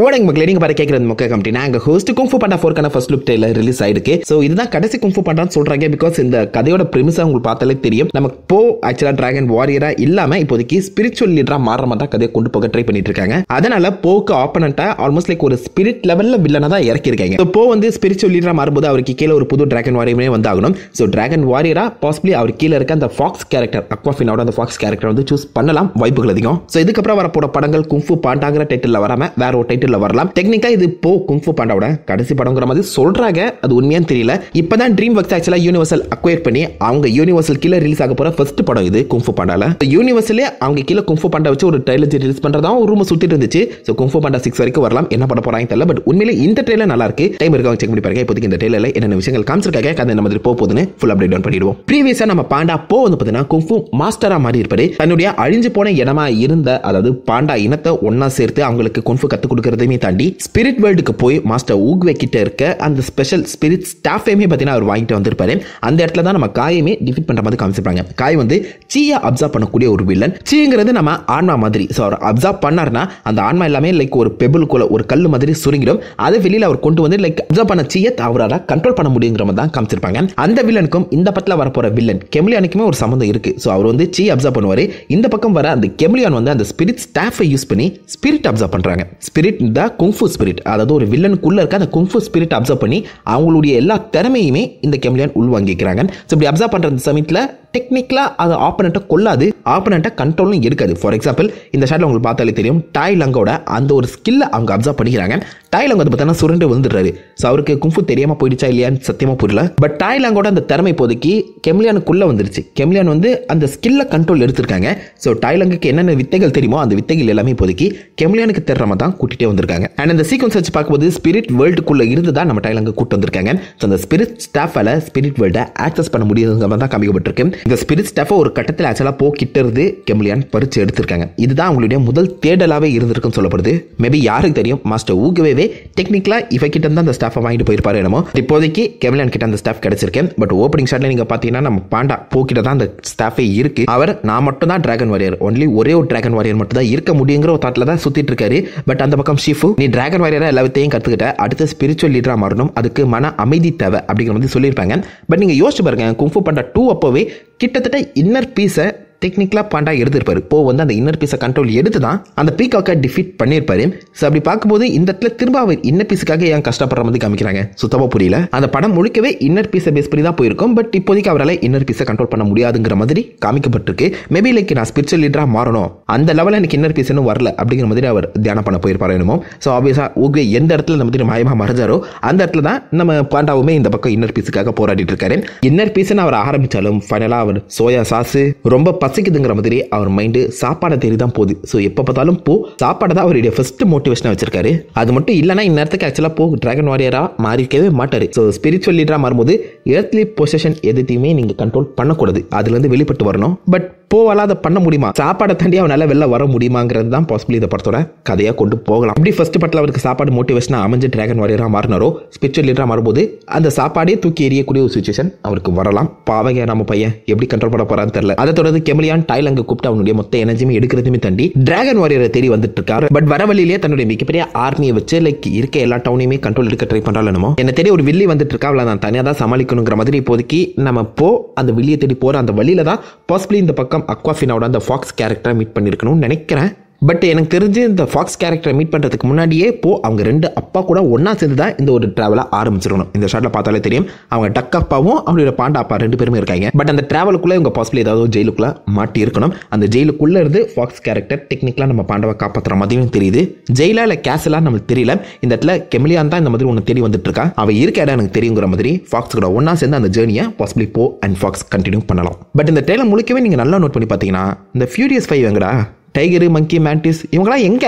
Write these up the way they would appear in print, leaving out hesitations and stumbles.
ஓடங்க மக்களே, நீங்க பாரு கேட்கறது மொக்க கம்பெனி. நாங்க host kung fu Panda 4 first look trailer release ஆயிருக்கு. சோ இதுதான் கடைசி குங்ஃபு பாண்டான்னு சொல்றாங்க. பிகாஸ் இந்த கதையோட பிரிமிஸா உங்களுக்கு பார்த்தாலே தெரியும். நமக்கு போ ஆக்சுவலா டிராகன் வாரியரா இல்லாம இப்போதைக்கு ஸ்பிரிச்சுவல் லீடரா மாற மாதிரி கதையை கொண்டு போக ட்ரை பண்ணிட்டு இருக்காங்க. அதனால போக்கு ஆப்பனண்டா ஆல்மோஸ்ட் லைக் ஒரு ஸ்பிரிட் லெவல்ல வில்லனா தான் இறக்கி இருக்காங்க. சோ போ வந்து ஸ்பிரிச்சுவல் லீடரா மாறும்போது அவருக்கு கீழே ஒரு புது டிராகன் வாரியரே வந்து ஆகணும். சோ டிராகன் வாரியரா பாசிபிளி அவர் கீழே இருக்க அந்த ஃபாக்ஸ் கேரக்டர் அக்வாஃபினோட அந்த ஃபாக்ஸ் கேரக்டர் வந்து சூஸ் பண்ணலாம், வாய்ப்புகள் அதிகம். சோ இதுக்கப்புறம் வரப்போற படங்கள் குங்ஃபு பாண்டாங்கிற டைட்டில் வராம வேற ஒரு டைட்டில் வரலாம். டெக்னிக்கா இது போ குங்ஃபு பாண்டாவோட கடைசி படம்ங்கிற மாதிரி சொல்றாங்க. அது உண்மையான்னு தெரியல. இப்பதான் ட்ரீம் ஒர்க்ஸ் ஆக்சுவலா யூனிவர்சல் அக்வயர் பண்ணி அவங்க யூனிவர்சல் கீழே ரிலீஸ் ஆக போற ஃபர்ஸ்ட் படம் இது குங்ஃபு பாண்டால. யூனிவர்சலே அவங்க கீழே குங்ஃபு பாண்டா வச்சு ஒரு ட்ரைலர் ரிலீஸ் பண்றதா ஒரு ரூம் சுத்திட்டு இருந்துச்சு. சோ குங்ஃபு பாண்டா 6 வரைக்கும் வரலாம். என்ன பண்ண போறாங்க தெரியல. பட் உண்மையிலே இந்த ட்ரெய்லர் நல்லா இருக்கு. டைம் இருக்கவங்க செக் பண்ணி பாருங்க. இப்போதைக்கு இந்த ட்ரெய்லர்ல என்னென்ன விஷயங்கள் காமிச்சிருக்காங்க, அது இந்த மாதிரி போகுதுன்னு ஃபுல் அப்டேட் டவுன் பண்ணிடுவோம். ப்ரீவியஸா நம்ம பாண்டா போ வந்து பார்த்தீங்கன்னா குங்ஃபு மாஸ்டரா மாறி இருப்பாரு. தன்னுடைய அழிஞ்சு போன இடமா இருந்த அதாவது பாண்டா இனத்தை ஒன்னா சேர்த்து அவங்களுக்கு குங்ஃபு கத்து கொடுக்கறதையுமே தாண்டி ஸ்பிரிட் வேர்ல்டுக்கு போய் மாஸ்டர் ஊக்வே கிட்ட இருக்க அந்த ஸ்பெஷல் ஸ்பிரிட் ஸ்டாஃபையுமே பார்த்தீங்கன்னா அவர் வாங்கிட்டு வந்திருப்பாரு. அந்த இடத்துல தான் நம்ம காயமே டிஃபீட் பண்ற மாதிரி காமிச்சிருப்பாங்க. காய் வந்து சீயா அப்சர்வ் பண்ணக்கூடிய ஒரு வில்லன். சீங்கிறது நம்ம ஆன்மா மாதிரி. ஸோ அவர் அப்சர்வ் பண்ணார்னா அந்த ஆன்மா எல்லாமே லைக் ஒரு பெபிள்குள்ள ஒரு கல் மாதிரி சுருங்கிடும். அதை வெளியில் அவர் கொண்டு வந்து லைக் அப்சர்வ் பண்ண சீயை அவரால் கண்ட்ரோல் பண்ண முடியுங்கிற மாதிரி தான் காமிச்சிருப்பாங்க. அந்த வில்லனுக்கும் இந்த படத்தில் வரப்போற வில்லன் கெமிலியானுக்குமே ஒரு சம்மந்தம் இருக்கு. ஸோ அவர் வந்து சீ அப்சர்வ் பண்ணுவார். இந்த பக்கம் வர அந்த கெமிலியான் வந்து அந்த ஸ்பிரிட் ஸ்டாஃபை யூஸ் பண்ணி ஸ்பிரிட் அப்சர்வ் பண்றாங்க. ஸ்பிரிட் த குங்ஃபு ஸ்பிரிட், அதாவது ஒரு வில்லனுக்குள்ள இருக்க அந்த குங்ஃபு ஸ்பிரிட் அப்சர்வ் பண்ணி அவங்களுடைய எல்லா திறமையுமே இந்த கெமிலியான் உள்வாங்கிக்கிறாங்க. ஸோ இப்படி அப்சர்வ் பண்ற சமயத்தில் டெக்னிக்கலா அது ஆப்பனண்ட்டை கொள்ளாது, ஆப்பனண்ட்டை கண்ட்ரோலும் இருக்காது. ஃபார் எக்ஸாம்பிள் இந்த ஷாட்ல உங்களுக்கு பார்த்தாலே தெரியும் டாய் லங்கோட அந்த ஒரு ஸ்கில்லை அவங்க அப்சர்வ் பண்ணிக்கிறாங்க. டாய் லங் வந்து பார்த்தீங்கன்னா சுருண்டு வந்துடுறாரு. ஸோ அவருக்கு குங்ஃபு தெரியாம போயிடுச்சா இல்லையான்னு சத்தியமா புரியல. பட் டாய் லங்கோட அந்த திறமை இப்போதைக்கு கெமிலியானுக்குள்ள வந்துருச்சு. கெமிலியான் வந்து அந்த ஸ்கில்லை கண்ட்ரோல் எடுத்திருக்காங்க. ஸோ டாய் லங்குக்கு என்னென்ன வித்தைகள் தெரியுமோ அந்த வித்தைகள் எல்லாமே இப்போதைக்கு கெமிலியானுக்கு தெரியாம தான் கூட்டிகிட்டே வந்திருக்காங்க. அண்ட் அந்த சீக்வன்ஸ் வச்சு பார்க்கும்போது ஸ்பிரிட் வேர்ல்டுக்குள்ள இருந்து தான் நம்ம டாய் லங்கு கூட்டு வந்திருக்காங்க. ஸோ அந்த ஸ்பிரிட் ஸ்டாஃபால ஸ்பிரிட் வேர்ல்டை ஆக்சஸ் பண்ண முடியுதுங்கிற மாதிரி தான் காமிக்கப்பட்டிருக்கு. இந்த ஸ்பிரிட் ஸ்டாஃபை ஒரு கட்டத்தில் ஆக்சுவலாக போக்கிட்டு இருந்து கெமிலியான் பறிச்சு எடுத்திருக்காங்க. இதுதான் அவங்களுடைய முதல் தேடலாவே இருந்திருக்குன்னு சொல்லப்படுது. மேபி யாருக்கு தெரியும், மாஸ்டர் ஊகவே டெக்னிக்கலா இவ கிட்ட இருந்து அந்த ஸ்டாஃபை வாங்கிட்டு போயிருப்பாரு என்னமோ. இப்போதைக்கு கெமிலியான் கிட்ட அந்த ஸ்டாஃப் கிடைச்சிருக்கேன். பட் ஓப்பனிங் ஷாட்ல நீங்க பாத்தீங்கன்னா நம்ம பாண்டா போக்கிட்ட தான் அந்த ஸ்டாஃபே இருக்கு. அவர் நான் மட்டும் தான் டிராகன் வாரியர், ஒன்லி ஒரே ஒரு டிராகன் வாரியர் மட்டும் தான் இருக்க முடியுங்கிற ஒரு தாட்ல தான் சுத்திட்டு இருக்காரு. பட் அந்த பக்கம் ஷிஃபு, நீ டிராகன் வாரியரா எல்லாத்தையும் கத்துக்கிட்ட, அடுத்த ஸ்பிரிச்சுவல் லீடரா மாறணும், அதுக்கு மன அமைதி தேவை அப்படிங்கிற மாதிரி சொல்லியிருப்பாங்க. பட் நீங்க யோசிச்சு பாருங்க, குங்ஃபு பாண்டா 2 அப்போவே கிட்டத்தட்ட இன்னர் பீஸை டெக்னிக்கலா பாண்டா எடுத்திருப்பாரு. போ வந்து அந்த இன்னர் பீஸை கண்ட்ரோல் எடுத்து தான் அந்த பீகாக்கை டிஃபீட் பண்ணியிருப்பாரு. ஸோ அப்படி பார்க்கும்போது இந்த இடத்துல திரும்ப அவர் இன்னர் பீஸுக்காக ஏன் கஷ்டப்படுற மாதிரி காமிக்கிறாங்க சுத்தமாக புரியல. அந்த படம் முழுக்கவே இன்னர் பீஸை பேஸ் பண்ணி தான் போயிருக்கும். பட் இப்போதைக்கு அவரால் இன்னர் பீஸை கண்ட்ரோல் பண்ண முடியாதுங்கிற மாதிரி காமிக்கப்பட்டிருக்கு. மேபி லைக் நான் ஸ்பிரிச்சுவல் லீடரா மாறணும், அந்த லெவலில் எனக்கு இன்னர் பீஸ் இன்னும் வரல அப்படிங்கிற மாதிரி அவர் தியானம் பண்ண போயிருப்பாரு என்னமோ. ஸோ ஆப்வியஸா ஊகே எந்த இடத்துல இந்த மாதிரி மாயமாக மறைஞ்சாரோ அந்த இடத்துல தான் நம்ம பாண்டாவுமே இந்த பக்கம் இன்னர் பீஸுக்காக போராடிட்டு இருக்காரு. இன்னர் பீஸ்ன்னு அவர் ஆரம்பிச்சாலும் ஃபைனலாக அவர் சோயா சாஸ் ரொம்ப பசிக்குதுங்கிற மாதிரி அவர் மைண்டு சாப்பாடை தேடி தான் போகுது. ஸோ எப்போ பார்த்தாலும் போ சாப்பாடை தான் அவருடைய ஃபர்ஸ்ட் மோட்டிவேஷனாக வச்சிருக்காரு. அது மட்டும் இல்லைனா இந்நேரத்துக்கு ஆக்சுவலாக போ டிராகன் வாரியரா மாறிக்கவே மாட்டாரு. ஸோ ஸ்பிரிச்சுவல் லீடரா மாறும்போது எர்த்லி பொசிஷன் எதுத்தையுமே நீங்க கண்ட்ரோல் பண்ணக்கூடாது, அதுல இருந்து வெளிப்பட்டு வரணும். பட் போவால அதை பண்ண முடியுமா, சாப்பாடை தாண்டி அவனால வெளில வர முடியுமாங்கிறது தான் பாசிபிளி இந்த படத்தோட கதையா கொண்டு போகலாம். அப்படி ஃபர்ஸ்ட் படத்தில் அவருக்கு சாப்பாடு மோட்டிவேஷனா அமைஞ்சு டிராகன் வாரியரா மாறினாரோ, ஸ்பிரிச்சுவல் லீடரா மாறும்போது அந்த சாப்பாடே தூக்கி எறியக்கூடிய ஒரு சுச்சுவேஷன் அவருக்கு வரலாம். பாவங்க நம்ம பையன் எப்படி கண்ட்ரோல் பண்ண போறான்னு தெரியல. அதை தொடர்ந்து கெமிலியான் டாய் லங்கை கூப்பிட்டு அவனுடைய மொத்த எனர்ஜியுமே எடுக்கிறதுமே தாண்டி டிராகன் வாரியரை தேடி வந்துட்டு இருக்காரு. பட் வர வழியிலேயே தன்னுடைய மிகப்பெரிய ஆர்மியை வச்சு லைக் இருக்க எல்லா டவுனையுமே கண்ட்ரோல் எடுக்க ட்ரை பண்றாள் என்னமோ. என்ன தேடி ஒரு வில்லி வந்துட்டு இருக்கா, அவளை நான் தனியாக தான் சமாளிக்கணுங்கிற மாதிரி இப்போதைக்கு நம்ம போ அந்த வில்லியை தேடி போற அந்த வழியில தான் பாசிபிளி இந்த பக்கம் அக்வாஃபினோட அந்த ஃபாக்ஸ் கேரக்டரை மீட் பண்ணிருக்கணும்னு நினைக்கிறேன். பட் எனக்கு தெரிஞ்சு இந்த ஃபாக்ஸ் கேரக்டரை மீட் பண்ணுறதுக்கு முன்னாடியே போ அவங்க 2 அப்பா கூட ஒன்றா சேர்ந்து தான் இந்த ஒரு ட்ராவலை ஆரம்பிச்சிருக்கணும். இந்த ஷாட்டில் பார்த்தாலே தெரியும் அவங்க டக் அப்பாவும் அவங்களோட பாண்டா அப்பா 2 பேருமே இருக்காங்க. பட் அந்த ட்ராவலுக்குள்ளே இவங்க பாசிபிளி ஏதாவது ஜெயிலுக்குள்ளே மாட்டி இருக்கணும். அந்த ஜெயிலுக்குள்ளே இருந்து ஃபாக்ஸ் கேரக்டர் டெக்னிக்கலாக நம்ம பாண்டாவை காப்பாற்றுற மாதிரியும் தெரியுது. ஜெயிலா இல்லை கேசலா நமக்கு தெரியல. இந்த இடத்துல கெமிலியான் தான் இந்த மாதிரி ஒன்று தேடி வந்துட்டு இருக்கா. அவள் இருக்க இடம் எனக்கு தெரியுங்கிற மாதிரி ஃபாக்ஸ் கூட ஒன்றா சேர்ந்து அந்த ஜேர்னியை பாசிபிளி போ அண்ட் ஃபாக்ஸ் கண்டினியூ பண்ணலாம். பட் இந்த ட்ரெயிலர் முழுக்கவே நீங்கள் நல்லா நோட் பண்ணி பார்த்தீங்கன்னா இந்த ஃபியூரியஸ் 5 எங்கடா, டைகரு, மங்கி, மேண்டிஸ் இவங்களாம் எங்க?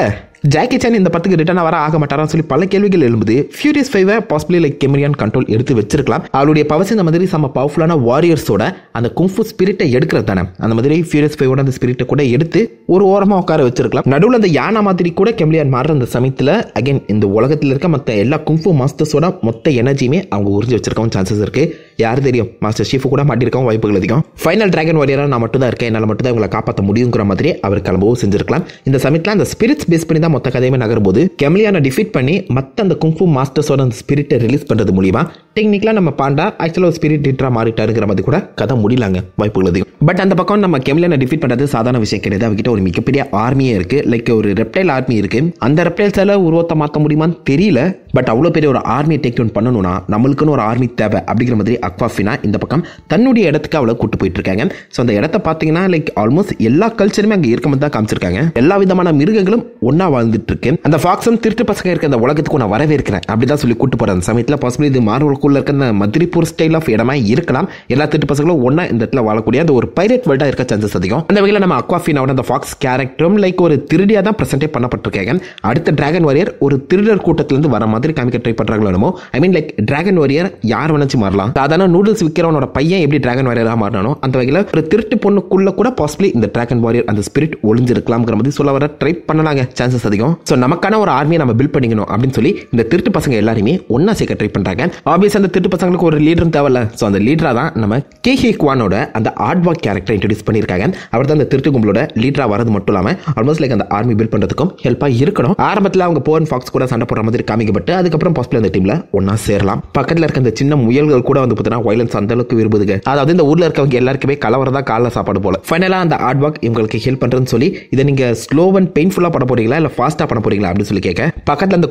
ஜாக்கி சான் இந்த படத்துக்கு ரிட்டர்ன் வர ஆக மாட்டாரான்னு சொல்லி பல கேள்விகள் எழும்புது. ஃபியூரியஸ் 5 பாசிபிளி லைக் கெமிலியான் கண்ட்ரோல் எடுத்து வச்சிருக்கலாம். அவளுடைய பவர்ஸ் இந்த மாதிரி சம பவர்ஃபுல்லான வாரியர்ஸோட அந்த குங்ஃபு ஸ்பிரிட்டை எடுக்கிறது தானே. அந்த மாதிரி ஃபியூரியஸ் 5 அந்த ஸ்பிரிட்டை கூட எடுத்து ஒரு ஓரமாக உட்கார வச்சிருக்கலாம். நடுவில் அந்த யானா மாதிரி கூட கெமிலியான் மாறுற அந்த சமயத்தில் அகைன் இந்த உலகத்தில் இருக்க மற்ற எல்லா குங்ஃபு மாஸ்டர்ஸோட மொத்த எனர்ஜியுமே அவங்க உறிஞ்சி வச்சிருக்கவும் சான்சஸ் இருக்கு. யார் தெரியும் மாஸ்டர் ஷீஃப் கூட மாட்டிருக்கோம் வாய்ப்புகள் அதிகம். ஃபைனல் டிராகன் வாரியரா நான் மட்டும் தான் இருக்கேன், என்னால் மட்டும் தான் இவங்களை காப்பாற்ற முடியுங்கிற மாதிரி அவர் கிளம்பவும் செஞ்சிருக்கலாம். இந்த சமயத்தில் அந்த ஸ்பிரிட்ஸ் பேஸ் பண்ணி தான் மொத்த கதையுமே நகரும்போது கெமிலியானை டிஃபீட் பண்ணி மற்ற அந்த குங்ஃபு மாஸ்டர்ஸோட அந்த ஸ்பிரிட்டை ரிலீஸ் பண்ணுறது மூலியமா டெக்னிக்கலாக நம்ம பாண்டா ஆக்சுவலாக ஒரு ஸ்பிரிட் ஹிட்டராக மாறிட்டாருங்கிற மாதிரி கூட கதை முடியலாங்க வாய்ப்புகள் அதிகம். பட் அந்த பக்கம் நம்ம கெமிலியானை டிஃபீட் பண்ணுறது சாதாரண விஷயம் கிடையாது. அவகிட்ட ஒரு மிகப்பெரிய ஆர்மியே இருக்கு, லைக் ஒரு ரெப்டைல் ஆர்மி இருக்கு. அந்த ரெப்டைல்ஸால உருவத்தை மாற்ற முடியுமான்னு தெரியல. பட் அவ்வளோ பெரிய ஒரு ஆர்மியை டேக் டவுன் பண்ணணும்னா நம்மளுக்குன்னு ஒரு ஆர்மி தேவை அப்படிங்கிற மாதிரி அக்வாஃபினா இந்த பக்கம் தன்னுடைய இடத்துக்கு அவளை கூட்டு போயிட்டு இருக்காங்க. ஸோ அந்த இடத்த பார்த்தீங்கன்னா லைக் ஆல்மோஸ்ட் எல்லா கல்ச்சருமே அங்கே இருக்க மாதிரி தான் காமிச்சிருக்காங்க. எல்லா விதமான மிருகங்களும் ஒன்னா வாழ்ந்துட்டு இருக்கு. அந்த ஃபாக்ஸும் திருட்டு பசங்க இருக்க அந்த உலகத்துக்கு நான் வரவேற்கிறேன் அப்படிதான் சொல்லி கூட்டு போற அந்த சமயத்தில் பாசிபிள் இது மார்வலுக்குள்ள இருக்க அந்த மதுரைப்பூர் ஸ்டைல் ஆஃப் இடமா இருக்கலாம். எல்லா திருட்டு பசங்களும் ஒன்னா இந்த இடத்துல வாழக்கூடிய அந்த ஒரு பைரேட் வேர்ல்டா இருக்க சான்சஸ் அதிகம். அந்த வகையில் நம்ம அக்வாஃபினாவோட அந்த ஃபாக்ஸ் கேரக்டரும் லைக் ஒரு திருடியா தான் பிரசென்டே பண்ணப்பட்டிருக்காங்க. அடுத்த டிராகன் வாரியர் ஒரு திருடர் கூட்டத்திலிருந்து வர மாதிரி காமிக்க ட்ரை பண்றாங்களோ. ஐ மீன் லைக் டிராகன் வாரியர் யார் வேணாச்சும் மாறலாம். சாதாரண நூடுல்ஸ் விற்கிறவனோட பையன் எப்படி டிராகன் வாரியராக மாறணும், அந்த வகையில் ஒரு திருட்டு பொண்ணுக்குள்ள கூட பாசிபிளி இந்த டிராகன் வாரியர் அந்த ஸ்பிரிட் ஒளிஞ்சிருக்கலாம்ங்கிற மாதிரி சொல்ல வர ட்ரை பண்ணலாங்க சான்சஸ் அதிகம். ஸோ நமக்கான ஒரு ஆர்மியை நம்ம பில்ட் பண்ணிக்கணும் அப்படின்னு சொல்லி இந்த திருட்டு பசங்க எல்லாருமே ஒன்னா சேர்க்க ட்ரை பண்றாங்க. ஆப்வியஸ் அந்த திருட்டு பசங்களுக்கு ஒரு லீடரும் தேவையில்ல. ஸோ அந்த லீடரா தான் நம்ம கேஹே குவானோட அந்த ஆட்வாக் கேரக்டர் இன்ட்ரோடியூஸ் பண்ணியிருக்காங்க. அவர் தான் அந்த திருட்டு கும்பலோட லீடரா வரது மட்டும் இல்லாமல் ஆல்மோஸ்ட் லைக் அந்த ஆர்மி பில்ட் பண்றதுக்கும் ஹெல்ப்பாக இருக்கணும். ஆரம்பத்தில் அவங்க போன் ஃபாக்ஸ் கூட சண்டை போடுற மாதிரி காமிக்கப்பட்டு அதுக்கப்புறம் பாசிபிள் அந்த டீம்ல ஒன்னா சேரலாம். பக்கத்தில் இருக்க அந்த சின்ன முயல்கள் கூட வந்து பார்த்தீங்கன்னா வயலன்ஸ் அந்த அளவுக்கு விரும்புதுங்க. அதாவது இந்த ஊர்ல இருக்கவங்க எல்லாருக்குமே கலவரதா காலைல சாப்பாடு போல. ஃபைனலா அந்த ஆட்வாக் இவங்களுக்கு ஹெல்ப் பண்றதுன்னு சொல்லி இதை நீங்க ஸ்லோ அண்ட் பெயின்ஃபுல்லா பண்ண போறீங்களா இல்ல ஃபாஸ்டா பண்ண போறீங்களா அப்படின்னு சொல்லி கேட்க பக்கத்துல அந்த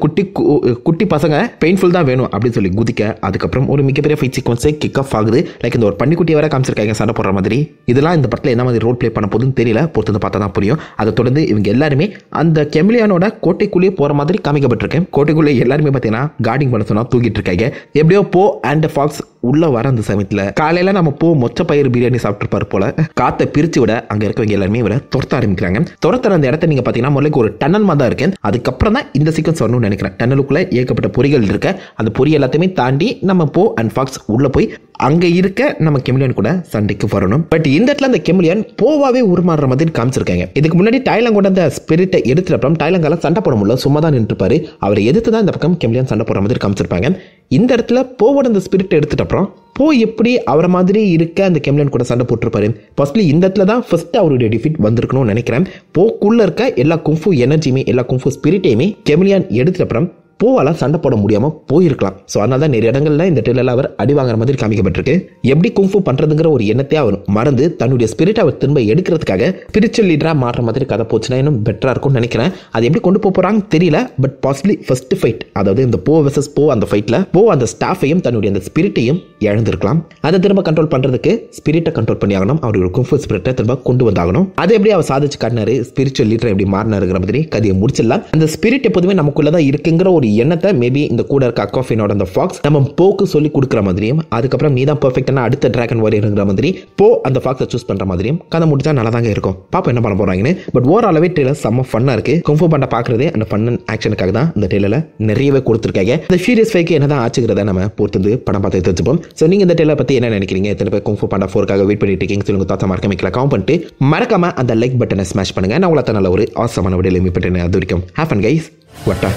குட்டி பசங்க பெயின்ஃபுல் தான் வேணும் அப்படின்னு சொல்லி குதிக்க அதுக்கப்புறம் ஒரு மிகப்பெரிய ஃபைட் சீக்வன்ஸே கிக் ஆஃப் ஆகுது. லைக் இந்த ஒரு பன்னிக்குட்டியை வர காமிச்சிருக்காங்க சண்டை போடுற மாதிரி. இதெல்லாம் இந்த படத்தில் என்ன மாதிரி ரோல் பிளே பண்ண போதுன்னு தெரியல, பொறுத்து பார்த்தா தான் புரியும். அதை தொடர்ந்து இவங்க எல்லாருமே அந்த கெமிலியானோட கோட்டைக்குள்ளேயே போற மாதிரி காமிக்கப்பட்டிருக்கேன். கோட்டைக்குள்ளே எல்லாருமே பார்த்தீங்கன்னா கார்டிங் பண்ண சொன்னா தூக்கிட்டு இருக்காங்க. எப்படியோ போ அண்ட் ஃபாக்ஸ் உள்ள வர அந்த சமயத்தில் காலையில நம்ம போ மொச்ச பயிர் பிரியாணி சாப்பிட்டுருப்பாரு போல காத்தை பிரிச்சு விட அங்க இருக்கவங்க எல்லாருமே இவரை துரத்த ஆரம்பிக்கிறாங்க. துரத்துற அந்த இடத்த நீங்க பாத்தீங்கன்னா முதல்ல ஒரு டன்னல் மாதிரி தான் இருக்கு. அதுக்கப்புறம் தான் இந்த சீக்வன்ஸ் வரணும்னு நினைக்கிறேன். டன்னலுக்குள்ள ஏகப்பட்ட பொறிகள் இருக்க அந்த பொறி எல்லாத்தையுமே தாண்டி நம்ம போ அண்ட் ஃபாக்ஸ் உள்ள போய் அங்க இருக்க நம்ம கெமிலியன் கூட சண்டைக்கு வரணும். பட் இந்த இடத்துல அந்த கெமிலியன் போவாவே உருமாறுற மாதிரி காமிச்சிருக்காங்க. இதுக்கு முன்னாடி டைலாங் கூட அந்த ஸ்பிரிட்டை எடுத்துட்டு அப்புறம் டைலாங்கால சண்டை போட முடியல, சும்மா தான் நின்றுப்பாரு. அவரை எதிர்த்து தான் இந்த பக்கம் கெமிலியன் சண்டை போடுற மாதிரி காமிச்சிருப்பாங்க. இந்த இடத்துல போவோட அந்த ஸ்பிரிட் எடுத்துட்டு அப்புறம் போ எப்படி அவரை மாதிரி இருக்க அந்த கெமிலியன் கூட சண்டை போட்டிருப்பாரு. பாசிபிளி இந்த இடத்துல தான் ஃபர்ஸ்ட் அவருடைய டிஃபீட் வந்திருக்கணும்னு நினைக்கிறேன். போக்குள்ள இருக்க எல்லா குங்ஃபு எனர்ஜியுமே எல்லா குங்ஃபு ஸ்பிரிட்டையுமே கெமிலியன் எடுத்துட்டு அப்புறம் போவால சண்டை போட முடியாம போயிருக்கலாம். ஸோ அதனால தான் நிறைய இடங்கள்ல இந்த ட்ரெயிலர் அவர் அடி வாங்குற மாதிரி காமிக்கப்பட்டிருக்கு. எப்படி குங்ஃபு பண்றதுங்கிற ஒரு எண்ணத்தை அவர் மறந்து தன்னுடைய ஸ்பிரிட் அவர் திரும்ப எடுக்கிறதுக்காக ஸ்பிரிச்சுவல் லீடரா மாறுற மாதிரி கதை போச்சுன்னா இன்னும் பெட்டரா இருக்கும்னு நினைக்கிறேன். அது எப்படி கொண்டு போறாங்கன்னு தெரியல. பட் பாசிபிளி ஃபர்ஸ்ட் ஃபைட் அதாவது இந்த போ வெர்சஸ் போ அந்த ஃபைட்ல போ அந்த ஸ்டாஃபையும் தன்னுடைய அந்த ஸ்பிரிட்டையும் இழந்திருக்கலாம். அதை திரும்ப கண்ட்ரோல் பண்றதுக்கு ஸ்பிரிட்டை கண்ட்ரோல் பண்ணி ஆகணும். அவருடைய குங்ஃபு ஸ்பிரிட்டை திரும்ப கொண்டு வந்தாகணும். அதை எப்படி அவர் சாதிச்சு காட்டினாரு, ஸ்பிரிச்சுவல் லீடர் எப்படி மாறினாருங்கிற மாதிரி கதையை முடிச்சிடலாம். அந்த ஸ்பிரிட் எப்போதுமே நமக்குள்ளதான் இருக்குங்கிற ஒரு எண்ணத்தை மேபி இந்த கூட இருக்க அக்வாஃபினோட அந்த ஃபாக்ஸ் நம்ம போக்கு சொல்லி கொடுக்குற மாதிரியும் அதுக்கப்புறம் நீ தான் பெர்ஃபெக்டான அடுத்த டிராகன் வாரியர்ங்கிற மாதிரி போ அந்த ஃபாக்ஸை சூஸ் பண்ற மாதிரியும் கதை முடிச்சா நல்லா தாங்க இருக்கும். பாப்பா என்ன பண்ண போறாங்கன்னு. பட் ஓவராலவே ட்ரெயிலர் செம்ம ஃபன்னா இருக்கு. குங்ஃபு பாண்டா பாக்குறதே அந்த ஃபன் அண்ட் ஆக்ஷனுக்காக தான் இந்த ட்ரெயிலர்ல நிறையவே கொடுத்துருக்காங்க. இந்த ஃபியூரியஸ் 5க்கு என்னதான் ஆச்சுக்கிறத நம்ம பொறுத்து படம் பார்த்து தெரிஞ்சுப்போம். ஸோ நீங்க இந்த ட்ரெயிலர் பத்தி என்ன நினைக்கிறீங்க? எத்தனை பேர் குங்ஃபு பாண்டா 4க்காக வெயிட் பண்ணிட்டு இருக்கீங்க சொல்லுங்க. தாத்தா மறக்காம கமெண்ட் பண்ணிட்டு மறக்காம அந்த லைக் பட்டனை ஸ்மாஷ் பண்ணுங்க. நான் உங்களை நல்ல ஒரு ஆசமான வீடியோல மீட் பண்ணேன். அது வரைக்கும் ஹேவ் ஃபன் கைஸ். வட்டா.